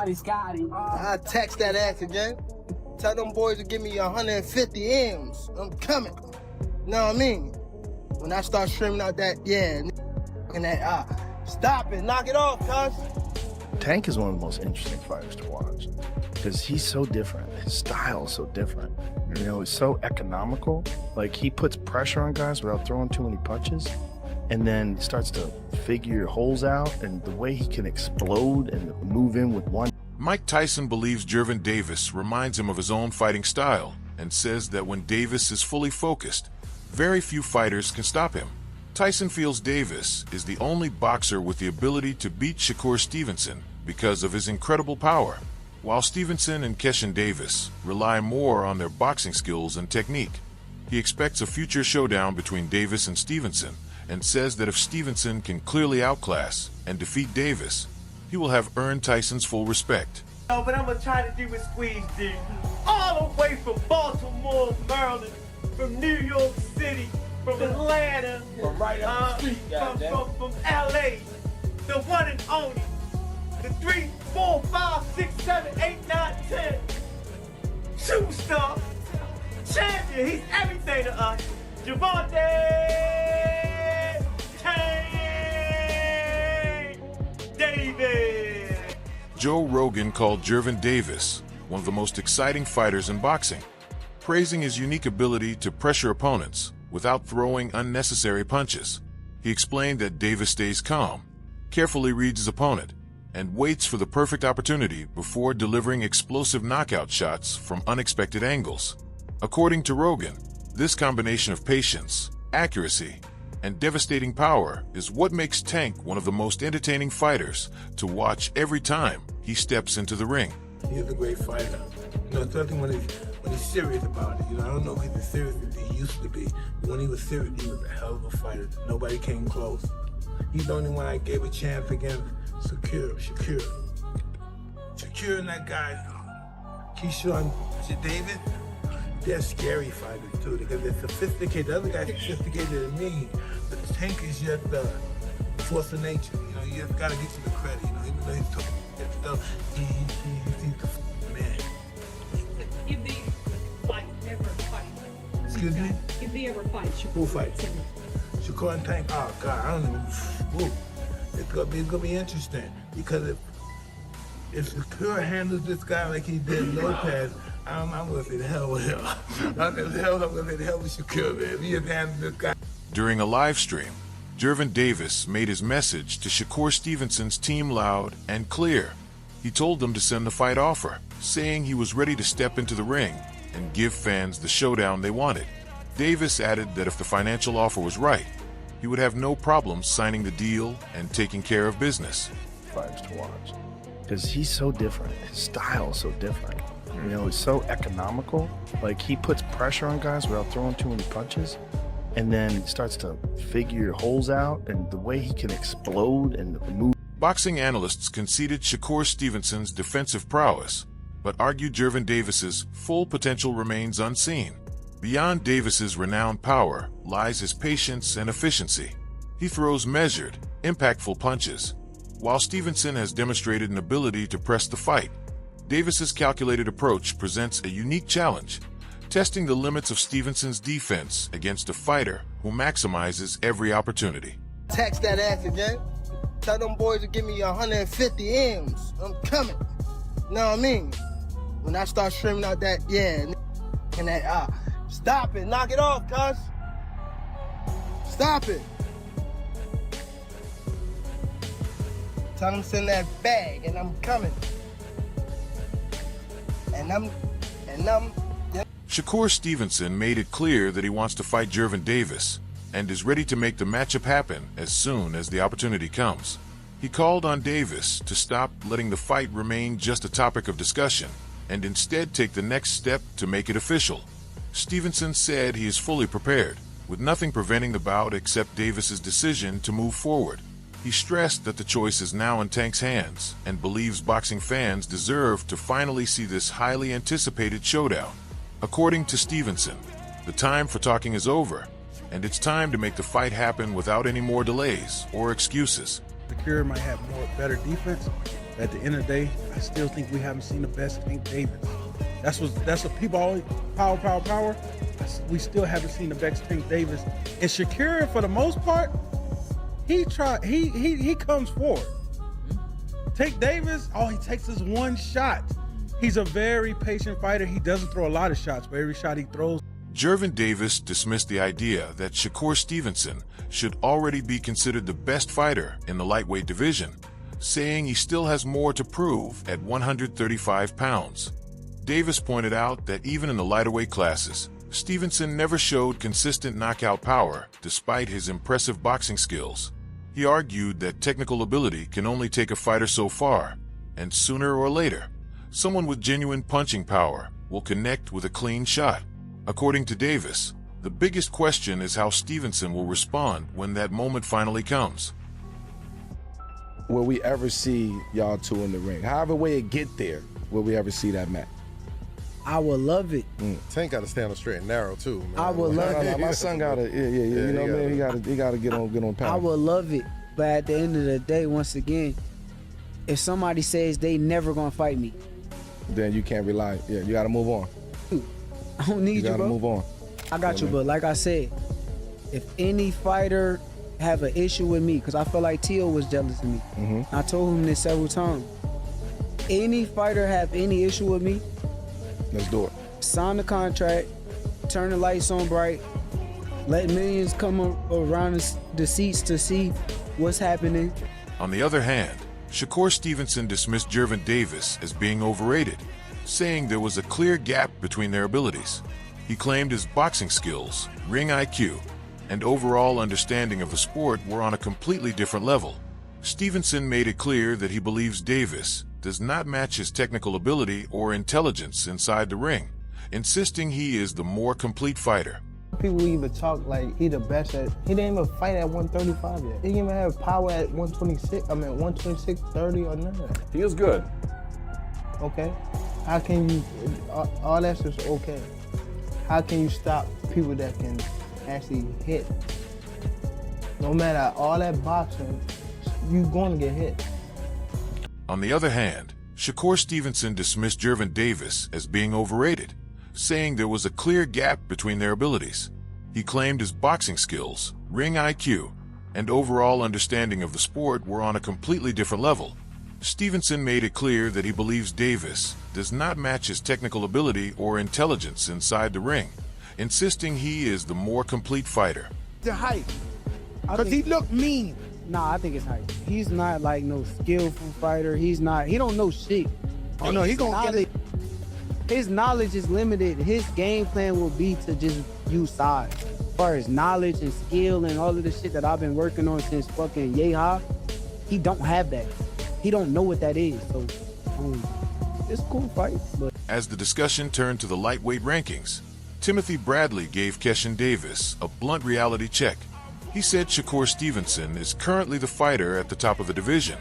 I text that ass again. Tell them boys to give me 150 M's. I'm coming. Know what I mean? When I start streaming out that, yeah, and that, stop it, knock it off, cuz. Tank is one of the most interesting fighters to watch because he's so different. His style is so different. You know, he's so economical. Like, he puts pressure on guys without throwing too many punches, and then starts to figure holes out, and the way he can explode and move in with one. Mike Tyson believes Gervonta Davis reminds him of his own fighting style and says that when Davis is fully focused, very few fighters can stop him. Tyson feels Davis is the only boxer with the ability to beat Shakur Stevenson because of his incredible power, while Stevenson and Keshin Davis rely more on their boxing skills and technique. He expects a future showdown between Davis and Stevenson and says that if Stevenson can clearly outclass and defeat Davis, he will have earned Tyson's full respect. No, but I'm gonna try to do a squeeze, dude. All the way from Baltimore, Maryland, from New York City, from Atlanta, From right up the street, from LA, the one and only, the 3, 4, 5, 6, 7, 8, 9, 10, two-star, champion, he's everything to us, Gervonta Davis. Joe Rogan called Gervonta Davis one of the most exciting fighters in boxing, praising his unique ability to pressure opponents without throwing unnecessary punches. He explained that Davis stays calm, carefully reads his opponent, and waits for the perfect opportunity before delivering explosive knockout shots from unexpected angles. According to Rogan, this combination of patience, accuracy, and devastating power is what makes Tank one of the most entertaining fighters to watch every time he steps into the ring. He's a great fighter. You know, especially when he's serious about it. You know, I don't know if he's as serious as he used to be, but when he was serious, he was a hell of a fighter. Nobody came close. He's the only one I gave a chance against Shakur and that guy, Keyshawn Davis, they're scary fighters too, because they're sophisticated. The other guy's sophisticated than me, but the Tank is just force of nature. You know, you just gotta give him the credit. You know, even though he's talking stuff, he's the man. If they fight, ever fight. Excuse me? If they ever fight, Who fights? Shakur and Tank. Oh God, I don't even. Ooh. It's gonna be interesting because if Shakur handles this guy like he did Lopez, I'm gonna say the hell with him. I'm gonna say the hell with Shakur, man. If he just handles this guy. During a live stream, Gervonta Davis made his message to Shakur Stevenson's team loud and clear. He told them to send the fight offer, saying he was ready to step into the ring and give fans the showdown they wanted. Davis added that if the financial offer was right, he would have no problem signing the deal and taking care of business. Fighters to watch because he's so different. His style is so different. You know, he's so economical. Like, he puts pressure on guys without throwing too many punches, and then starts to figure holes out, and the way he can explode and move. Boxing analysts conceded Shakur Stevenson's defensive prowess, but argued Gervonta Davis's full potential remains unseen. Beyond Davis's renowned power lies his patience and efficiency. He throws measured, impactful punches, while Stevenson has demonstrated an ability to press the fight. Davis's calculated approach presents a unique challenge, testing the limits of Stevenson's defense against a fighter who maximizes every opportunity. Text that ass again. Tell them boys to give me 150 M's. I'm coming. Know what I mean? When I start streaming out that, yeah, and that, stop it, knock it off, cuz. Stop it. Tell them to send that bag, and I'm coming. And I'm. Shakur Stevenson made it clear that he wants to fight Gervonta Davis and is ready to make the matchup happen as soon as the opportunity comes. He called on Davis to stop letting the fight remain just a topic of discussion and instead take the next step to make it official. Stevenson said he is fully prepared, with nothing preventing the bout except Davis's decision to move forward. He stressed that the choice is now in Tank's hands and believes boxing fans deserve to finally see this highly anticipated showdown. According to Stevenson, the time for talking is over, and it's time to make the fight happen without any more delays or excuses. Shakur might have better defense, At the end of the day, I still think we haven't seen the best Tank Davis. That's what people always power. We still haven't seen the best Tank Davis. And Shakur, for the most part, he comes forward. Tank Davis, all he takes is one shot. He's a very patient fighter. He doesn't throw a lot of shots, but every shot he throws. Gervonta Davis dismissed the idea that Shakur Stevenson should already be considered the best fighter in the lightweight division, saying he still has more to prove at 135 pounds. Davis pointed out that even in the lighter classes, Stevenson never showed consistent knockout power despite his impressive boxing skills. He argued that technical ability can only take a fighter so far, and sooner or later, someone with genuine punching power will connect with a clean shot. According to Davis, the biggest question is how Stevenson will respond when that moment finally comes. Will we ever see y'all two in the ring? However way it get there, will we ever see that match? I would love it. Tank got to stand up straight and narrow too, man. I would love it. My son gotta, you know what I mean? He gotta get on power. I would love it, but at the end of the day, once again, if somebody says they never gonna fight me, then you can't rely. Yeah, you gotta move on. I don't need you, gotta bro. move on. I got you, but like I said, if any fighter have an issue with me, because I feel like Tio was jealous of me. I told him this several times. Any fighter have any issue with me, let's do it. Sign the contract, turn the lights on bright, let millions come around the seats to see what's happening. On the other hand, Shakur Stevenson dismissed Gervonta Davis as being overrated, saying there was a clear gap between their abilities. He claimed his boxing skills, ring IQ, and overall understanding of the sport were on a completely different level. Stevenson made it clear that he believes Davis does not match his technical ability or intelligence inside the ring, insisting he is the more complete fighter. People even talk like he the best at, he didn't even fight at 135 yet. He didn't even have power at 126, 30 or none of that. He is good. Okay. How can you, all that's just okay. How can you stop people that can actually hit? No matter all that boxing, you're going to get hit. On the other hand, Shakur Stevenson dismissed Gervonta Davis as being overrated, saying there was a clear gap between their abilities. He claimed his boxing skills, ring IQ, and overall understanding of the sport were on a completely different level. Stevenson made it clear that he believes Davis does not match his technical ability or intelligence inside the ring, insisting he is the more complete fighter. The hype. Because he looked mean. Nah, I think it's hype. He's not like no skillful fighter. He don't know shit. Oh no, he gonna get it. His knowledge is limited. His game plan will be to just use size. As far as knowledge and skill and all of the shit that I've been working on since fucking Yeehaw, he don't have that. He don't know what that is. So it's a cool fight. But as the discussion turned to the lightweight rankings, Timothy Bradley gave Keshin Davis a blunt reality check. He said Shakur Stevenson is currently the fighter at the top of the division,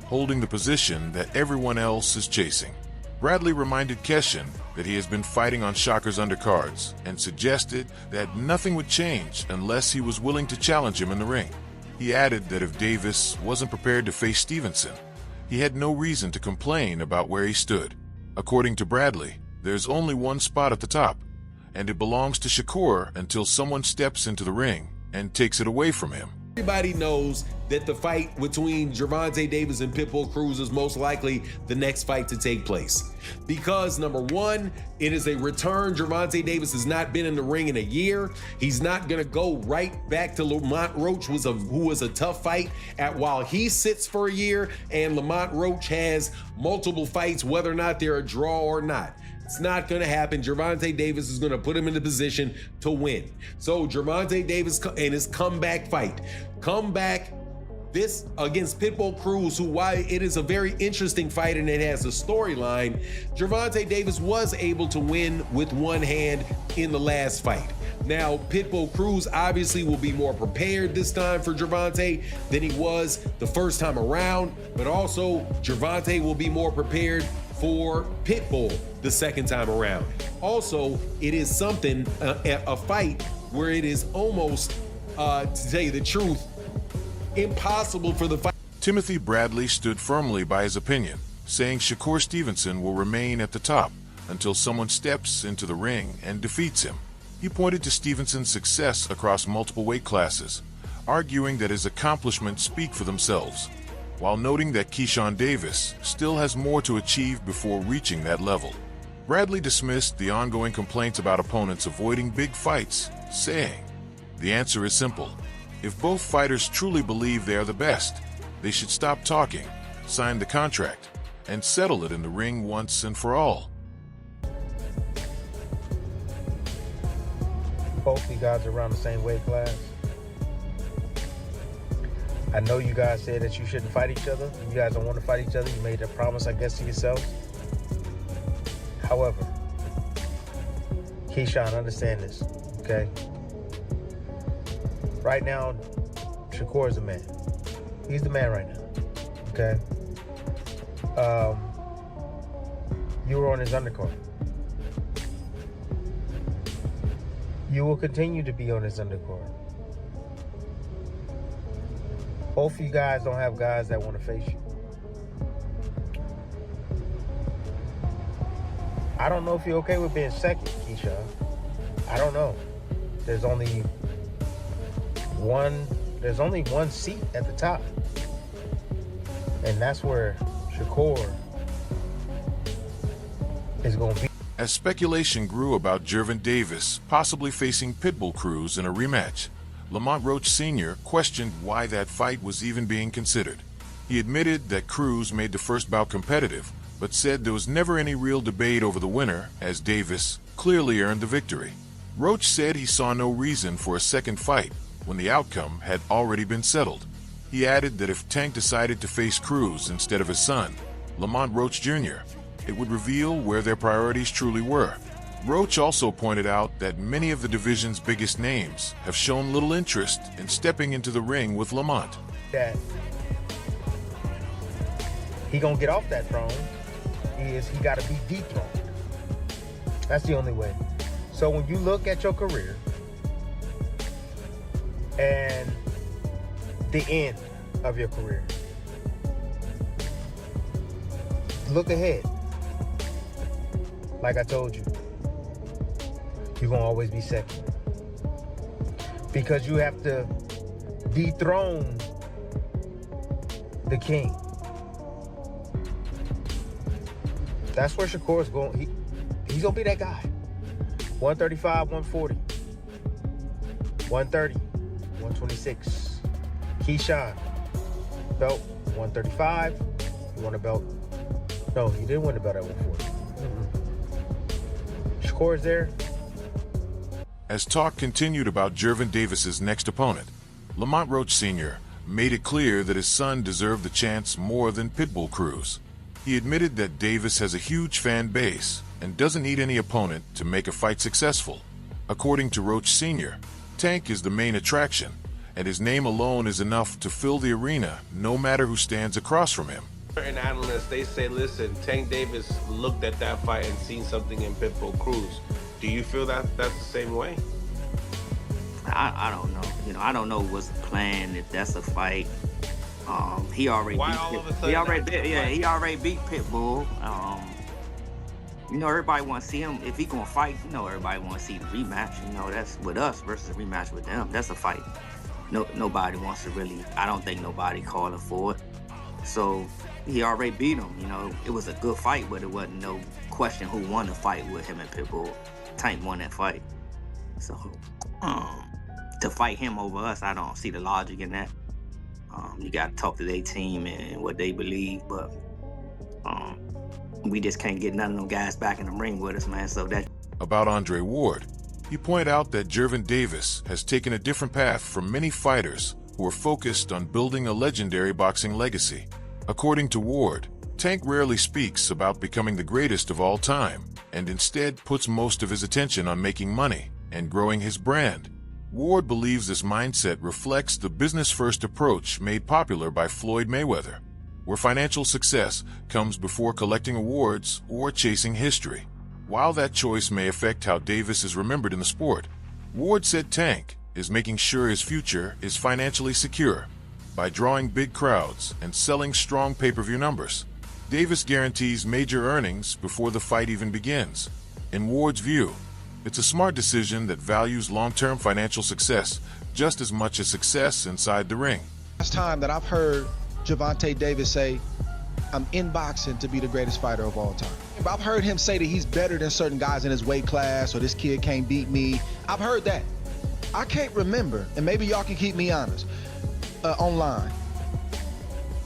holding the position that everyone else is chasing. Bradley reminded Keshin that he has been fighting on Shakur's undercards and suggested that nothing would change unless he was willing to challenge him in the ring. He added that if Davis wasn't prepared to face Stevenson, he had no reason to complain about where he stood. According to Bradley, there's only one spot at the top, and it belongs to Shakur until someone steps into the ring and takes it away from him. Everybody knows that the fight between Gervonta Davis and Pitbull Cruz is most likely the next fight to take place. Because number one, it is a return. Gervonta Davis has not been in the ring in a year. He's not gonna go right back to Lamont Roach, who was a tough fight while he sits for a year, and Lamont Roach has multiple fights, whether or not they're a draw or not. It's not going to happen. Gervonta Davis is going to put him in the position to win. So Gervonta Davis and his comeback fight. Comeback this against Pitbull Cruz, who, while it is a very interesting fight and it has a storyline, Gervonta Davis was able to win with one hand in the last fight. Now, Pitbull Cruz obviously will be more prepared this time for Gervonta than he was the first time around, but also Gervonta will be more prepared for Pitbull the second time around. Also, it is something, a fight where it is almost, to tell you the truth, impossible for the fight. Timothy Bradley stood firmly by his opinion, saying Shakur Stevenson will remain at the top until someone steps into the ring and defeats him. He pointed to Stevenson's success across multiple weight classes, arguing that his accomplishments speak for themselves, while noting that Keyshawn Davis still has more to achieve before reaching that level. Bradley dismissed the ongoing complaints about opponents avoiding big fights, saying, "The answer is simple. If both fighters truly believe they are the best, they should stop talking, sign the contract, and settle it in the ring once and for all." Both of you guys are around the same weight class. I know you guys said that you shouldn't fight each other. You guys don't want to fight each other. You made a promise, I guess, to yourselves. However, Keyshawn, understand this, okay? Right now, Shakur is the man. He's the man right now, okay? You were on his undercard. You will continue to be on his undercard. Both of you guys don't have guys that want to face you. I don't know if you're okay with being second, Keyshawn. I don't know. There's only one seat at the top. And that's where Shakur is going to be. As speculation grew about Gervonta Davis possibly facing Pitbull Cruz in a rematch, Lamont Roach Sr. questioned why that fight was even being considered. He admitted that Cruz made the first bout competitive, but said there was never any real debate over the winner, as Davis clearly earned the victory. Roach said he saw no reason for a second fight when the outcome had already been settled. He added that if Tank decided to face Cruz instead of his son, Lamont Roach Jr., it would reveal where their priorities truly were. Roach also pointed out that many of the division's biggest names have shown little interest in stepping into the ring with Lamont. That he gonna get off that throne is he gotta be dethroned. That's the only way. So when you look at your career and the end of your career, look ahead. Like I told you, you're gonna always be second. Because you have to dethrone the king. That's where Shakur is going. He's gonna be that guy. 135, 140, 130, 126. Keyshawn, belt 135. You won a belt. No, he didn't win the belt at 140. Shakur is there. As talk continued about Gervonta Davis's next opponent, Lamont Roach Sr. made it clear that his son deserved the chance more than Pitbull Cruz. He admitted that Davis has a huge fan base and doesn't need any opponent to make a fight successful. According to Roach Sr., Tank is the main attraction, and his name alone is enough to fill the arena no matter who stands across from him. Certain analysts, they say, listen, Tank Davis looked at that fight and seen something in Pitbull Cruz. Do you feel that that's the same way? I don't know. I don't know what's the plan, if that's a fight. He already he already beat Pitbull. Everybody want to see him. If he gonna fight, everybody want to see the rematch. That's with us versus a rematch with them. That's a fight. Nobody wants to really. I don't think nobody calling for it. So he already beat him. It was a good fight, but it wasn't no question who won the fight with him and Pitbull. Tank won that fight. So to fight him over us, I don't see the logic in that. You got to talk to their team and what they believe, but we just can't get none of them guys back in the ring with us, man. So that. About Andre Ward, he pointed out that Gervonta Davis has taken a different path from many fighters who are focused on building a legendary boxing legacy. According to Ward, Tank rarely speaks about becoming the greatest of all time, and instead puts most of his attention on making money and growing his brand. Ward believes this mindset reflects the business-first approach made popular by Floyd Mayweather, where financial success comes before collecting awards or chasing history. While that choice may affect how Davis is remembered in the sport, Ward said Tank is making sure his future is financially secure. by drawing big crowds and selling strong pay-per-view numbers. Davis guarantees major earnings before the fight even begins. In Ward's view, it's a smart decision that values long-term financial success just as much as success inside the ring. Last time that I've heard Gervonta Davis say, I'm in boxing to be the greatest fighter of all time. I've heard him say that he's better than certain guys in his weight class, or this kid can't beat me. I've heard that. I can't remember, and maybe y'all can keep me honest, online.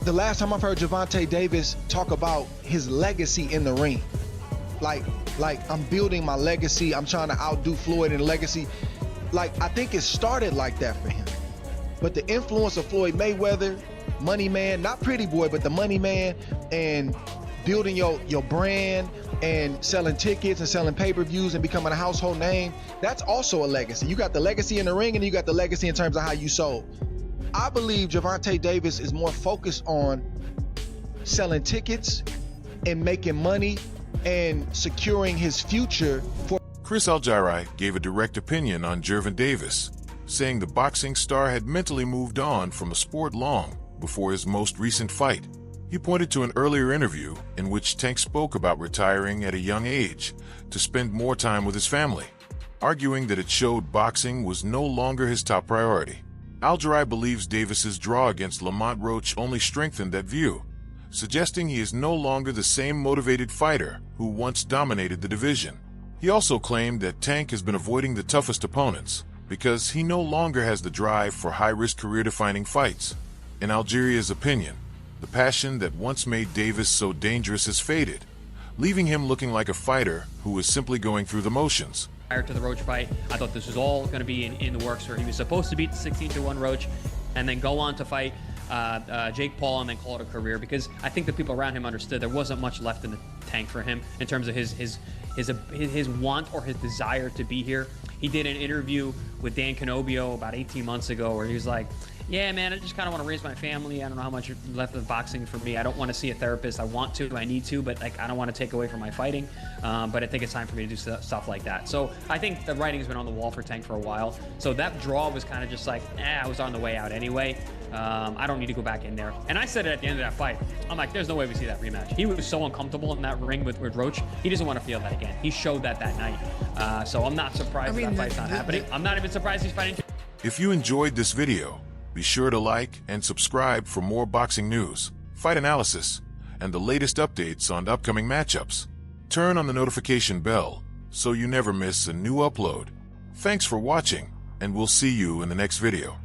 The last time I've heard Gervonta Davis talk about his legacy in the ring. Like I'm building my legacy, I'm trying to outdo Floyd in legacy. Like, I think it started like that for him. But the influence of Floyd Mayweather, Money Man, not Pretty Boy, but the Money Man, and building your brand and selling tickets and selling pay-per-views and becoming a household name, that's also a legacy. You got the legacy in the ring and you got the legacy in terms of how you sold. I believe Gervonta Davis is more focused on selling tickets and making money and securing his future for. Chris Algieri gave a direct opinion on Gervonta Davis, saying the boxing star had mentally moved on from the sport long before his most recent fight. He pointed to an earlier interview in which Tank spoke about retiring at a young age to spend more time with his family, arguing that it showed boxing was no longer his top priority. Algieri believes Davis's draw against Lamont Roach only strengthened that view, suggesting he is no longer the same motivated fighter who once dominated the division. He also claimed that Tank has been avoiding the toughest opponents because he no longer has the drive for high-risk career-defining fights. In Algeria's opinion, the passion that once made Davis so dangerous has faded, leaving him looking like a fighter who is simply going through the motions. Prior to the Roach fight, I thought this was all going to be in the works, where he was supposed to beat the 16-1 Roach and then go on to fight Jake Paul and then call it a career, because I think the people around him understood there wasn't much left in the tank for him in terms of his want or his desire to be here. He did an interview with Dan Canobio about 18 months ago where he was like, yeah, man, I just kind of want to raise my family. I don't know how much left of boxing for me. I don't want to see a therapist. I want to, I need to, but like I don't want to take away from my fighting. But I think it's time for me to do stuff like that. So I think the writing's been on the wall for Tank for a while. So that draw was kind of just like, I was on the way out anyway. I don't need to go back in there. And I said it at the end of that fight. I'm like, there's no way we see that rematch. He was so uncomfortable in that ring with Roach. He doesn't want to feel that again. He showed that night. So I'm not surprised that fight's not happening. I'm not even surprised he's fighting. If you enjoyed this video, be sure to like and subscribe for more boxing news, fight analysis, and the latest updates on upcoming matchups. Turn on the notification bell so you never miss a new upload. Thanks for watching, and we'll see you in the next video.